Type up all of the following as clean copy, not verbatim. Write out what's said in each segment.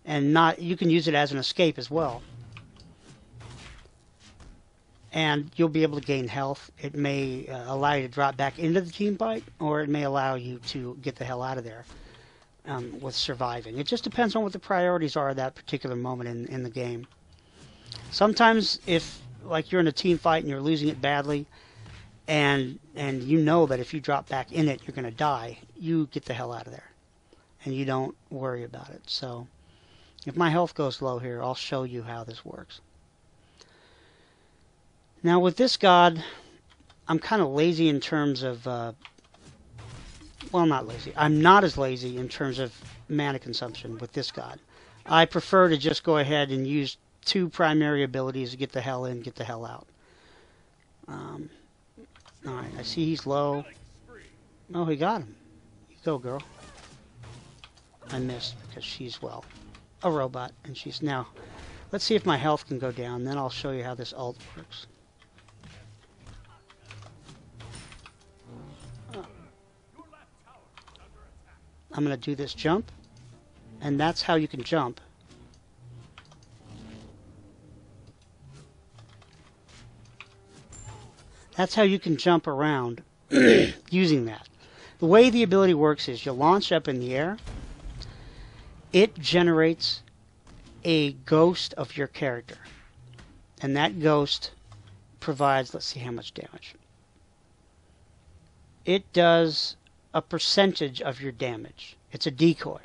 and not, you can use it as an escape as well. And you'll be able to gain health. It may allow you to drop back into the team fight, or it may allow you to get the hell out of there with surviving. It just depends on what the priorities are at that particular moment in the game. Sometimes if, like, you're in a team fight and you're losing it badly, and you know that if you drop back in it, you're going to die, you get the hell out of there. And you don't worry about it. So, if my health goes low here, I'll show you how this works. Now with this god, I'm kind of lazy in terms of, well, not lazy. I'm not as lazy in terms of mana consumption with this god. I prefer to just go ahead and use 2 primary abilities to get the hell in, get the hell out. Alright, I see he's low. Oh, he got him. You go, girl. I missed because she's, well, a robot, and she's now... Let's see if my health can go down, then I'll show you how this ult works. I'm going to do this jump, and that's how you can jump. That's how you can jump around using that. The way the ability works is you launch up in the air. It generates a ghost of your character. And that ghost provides, let's see how much damage. It does a percentage of your damage. It's a decoy.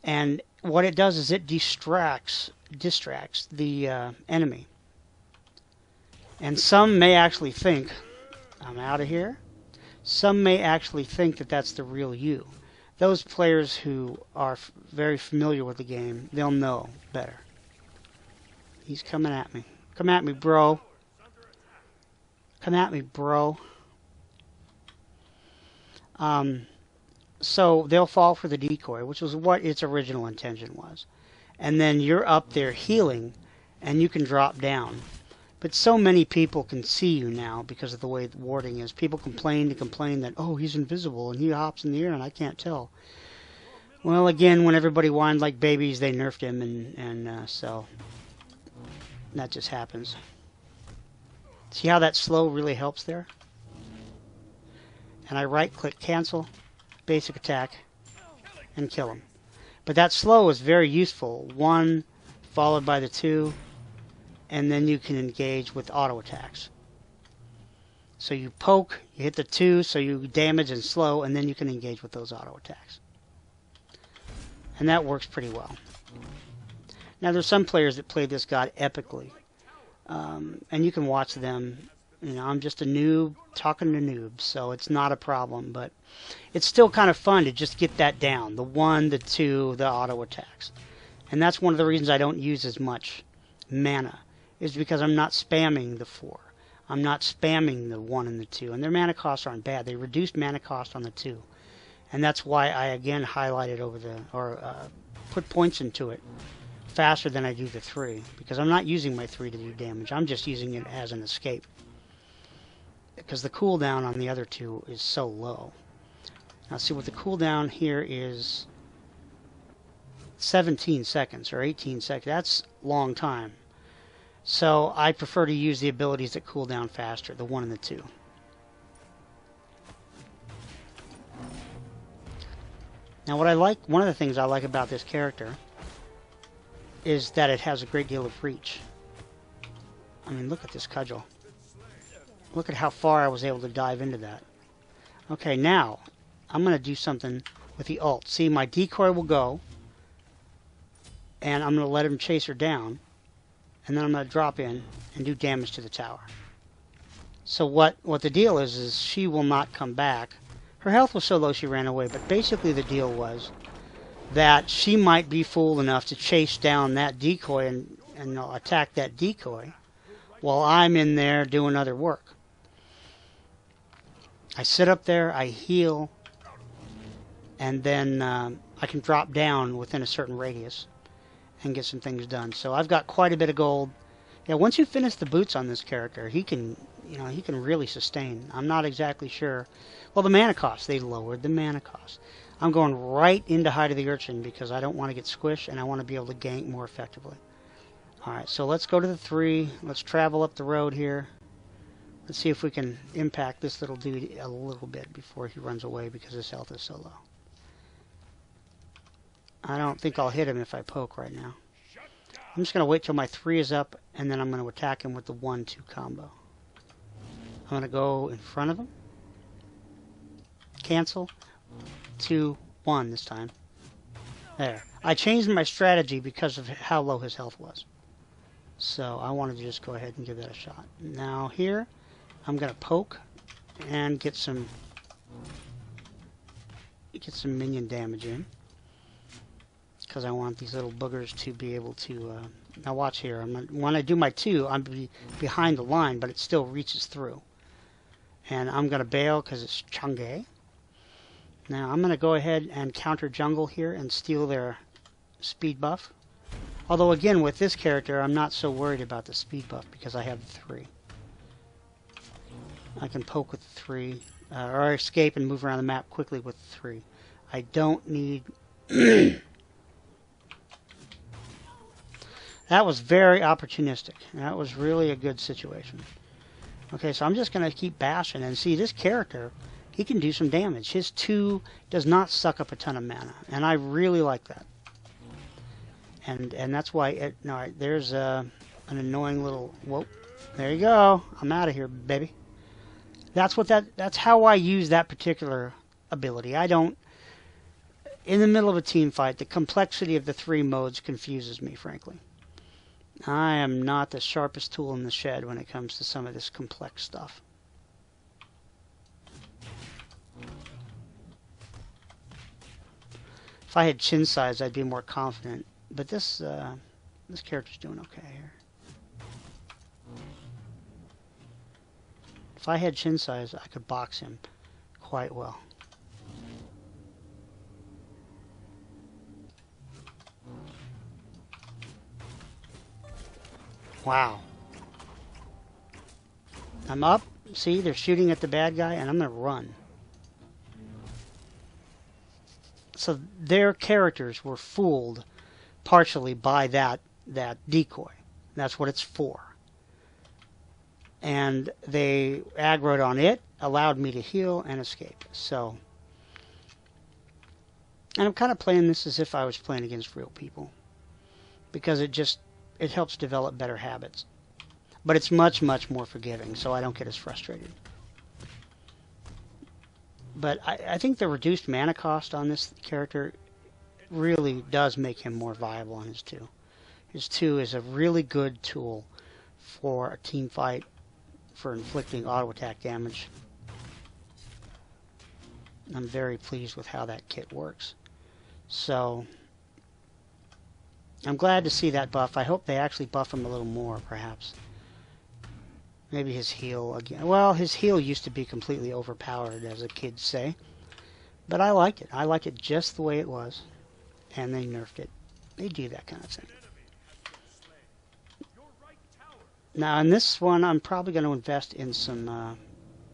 And what it does is it distracts the enemy. And some may actually think, I'm out of here. Some may actually think that that's the real you. Those players who are very familiar with the game, they'll know better. He's coming at me. Come at me, bro. Come at me, bro. So they'll fall for the decoy, which was what its original intention was. And then you're up there healing, and you can drop down. But so many people can see you now because of the way the warding is. People complain that, oh, he's invisible and he hops in the air and I can't tell. Well, again, when everybody whined like babies, they nerfed him, and so that just happens. See how that slow really helps there? And I right-click cancel, basic attack, and kill him. But that slow is very useful. 1 followed by the 2. And then you can engage with auto attacks. So you poke, you hit the 2, so you damage and slow, and then you can engage with those auto attacks. And that works pretty well. Now there's some players that play this god epically. And you can watch them. You know, I'm just a noob talking to noobs, so it's not a problem. But it's still kind of fun to just get that down. The 1, the 2, the auto attacks. And that's one of the reasons I don't use as much mana. Is because I'm not spamming the 4. I'm not spamming the 1 and the 2. And their mana costs aren't bad. They reduced mana cost on the 2. And that's why I again highlighted over the, or put points into it faster than I do the 3. Because I'm not using my 3 to do damage. I'm just using it as an escape. Because the cooldown on the other 2 is so low. Now see what the cooldown here is 17 seconds or 18 seconds. That's a long time. So I prefer to use the abilities that cool down faster, the 1 and the 2. Now what I like, one of the things I like about this character is that it has a great deal of reach. I mean, look at this cudgel. Look at how far I was able to dive into that. Okay, now I'm going to do something with the ult. See, my decoy will go, and I'm going to let him chase her down. And then I'm going to drop in and do damage to the tower. So what the deal is she will not come back. Her health was so low she ran away, but basically the deal was that she might be fool enough to chase down that decoy and attack that decoy while I'm in there doing other work. I sit up there, I heal, and then I can drop down within a certain radius and get some things done. So I've got quite a bit of gold. Yeah, once you finish the boots on this character, he can, you know, he can really sustain. I'm not exactly sure. Well, the mana cost, they lowered the mana cost. I'm going right into Hide of the Urchin because I don't want to get squished and I want to be able to gank more effectively. Alright, so let's go to the 3. Let's travel up the road here. Let's see if we can impact this little dude a little bit before he runs away because his health is so low. I don't think I'll hit him if I poke right now. I'm just going to wait till my 3 is up and then I'm going to attack him with the 1-2 combo. I'm going to go in front of him. Cancel. 2, 1 this time. There. I changed my strategy because of how low his health was. So I wanted to just go ahead and give that a shot. Now here, I'm going to poke and get some minion damage in. Because I want these little boogers to be able to... now watch here. When I do my 2, I'm behind the line, but it still reaches through. And I'm going to bail because it's Chang'e. Now I'm going to go ahead and counter jungle here and steal their speed buff. Although again, with this character, I'm not so worried about the speed buff because I have the 3. I can poke with the 3, or escape and move around the map quickly with the 3. I don't need... That was very opportunistic. That was really a good situation. Okay, so I'm just going to keep bashing and see this character... He can do some damage. His 2 does not suck up a ton of mana, and I really like that. And that's why it. No, there's an annoying little. Whoa, there you go. I'm out of here, baby. That's what that. That's how I use that particular ability. I don't. In the middle of a team fight, the complexity of the 3 modes confuses me, frankly. I am not the sharpest tool in the shed when it comes to some of this complex stuff. If I had chin size, I'd be more confident. But this character's doing okay here. If I had chin size, I could box him quite well. Wow. I'm up. See, they're shooting at the bad guy, and I'm going to run. So their characters were fooled partially by that decoy. That's what it's for. And they aggroed on it, allowed me to heal and escape. So, and I'm kind of playing this as if I was playing against real people. Because it helps develop better habits. But it's much, much more forgiving, so I don't get as frustrated. But I think the reduced mana cost on this character really does make him more viable on his 2. His 2 is a really good tool for a team fight, for inflicting auto attack damage. I'm very pleased with how that kit works. So, I'm glad to see that buff. I hope they actually buff him a little more, perhaps. Maybe his heal again. Well, his heal used to be completely overpowered, as the kids say. But I like it. I like it just the way it was. And they nerfed it. They do that kind of thing. Now, in this one, I'm probably going to invest in some...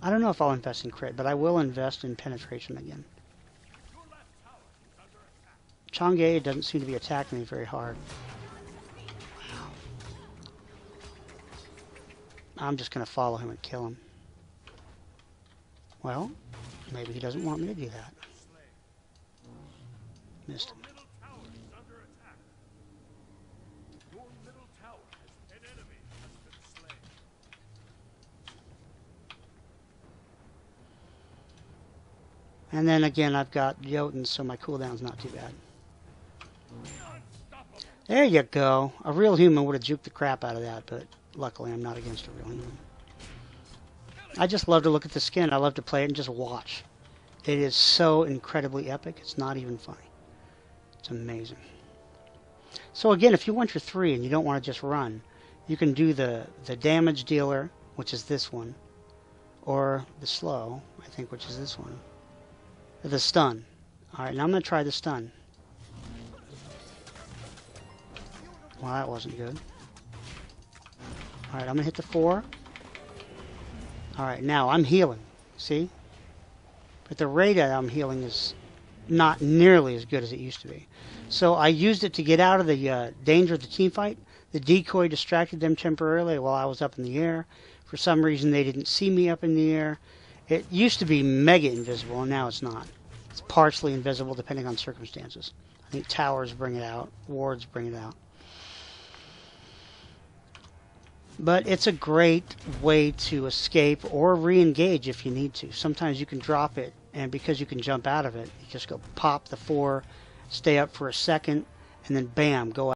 I don't know if I'll invest in crit, but I will invest in penetration again. Chang'e doesn't seem to be attacking me very hard. I'm just going to follow him and kill him. Well, maybe he doesn't want me to do that. Missed him. And then again, I've got Jotun, so my cooldown's not too bad. There you go. A real human would have juked the crap out of that, but luckily I'm not against a real human. I just love to look at the skin. I love to play it and just watch. It is so incredibly epic, it's not even funny. It's amazing. So again, if you want your 3 and you don't want to just run, you can do the damage dealer, which is this one, or the slow, I think, which is this one. The stun. Alright, now I'm going to try the stun. Well, that wasn't good. Alright, I'm going to hit the 4. Alright, now I'm healing. See? But the rate that I'm healing is not nearly as good as it used to be. So I used it to get out of the danger of the team fight. The decoy distracted them temporarily while I was up in the air. For some reason, they didn't see me up in the air. It used to be mega invisible, and now it's not. It's partially invisible depending on circumstances. I think towers bring it out, wards bring it out. But it's a great way to escape or re-engage if you need to. Sometimes you can drop it, and because you can jump out of it, you just go pop the 4, stay up for a second, and then bam, go out.